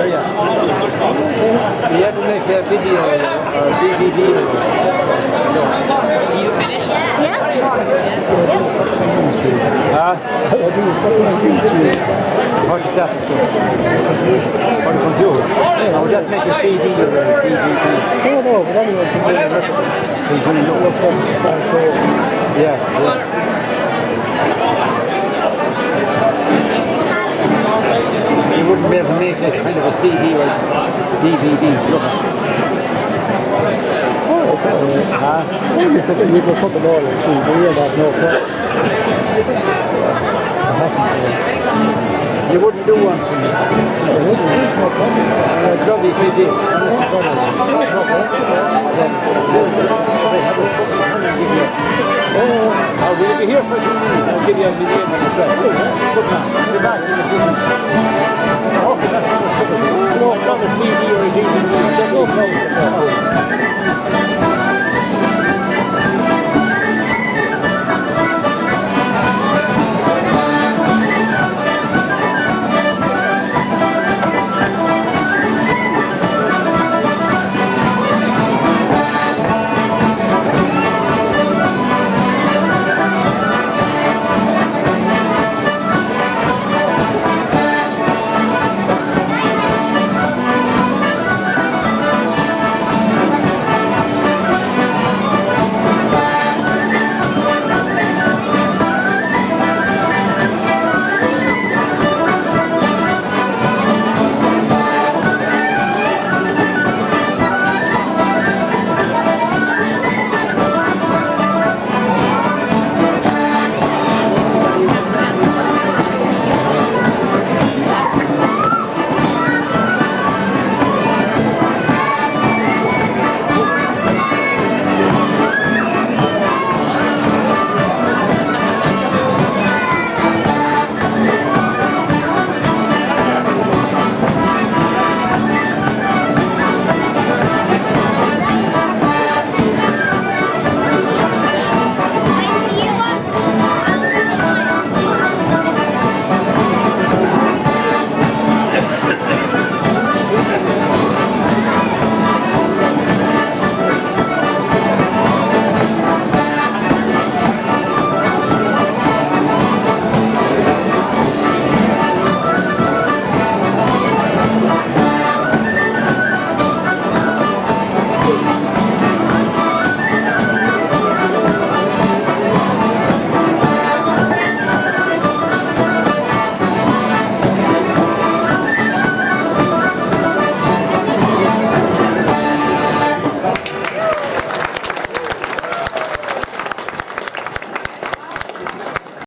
yeah. You have to make a video or DVD. You finished? Yeah. Huh? What is that? What from you? I would just make a CD or a DVD. Yeah, yeah. You wouldn't be able to make a kind of a CD or DVD. Look. You can put them all in CD and have no problem. You wouldn't do one for me. Probably if you did. Will you be here for 2 minutes? I'll give you a video of the press. Good man. Get back to the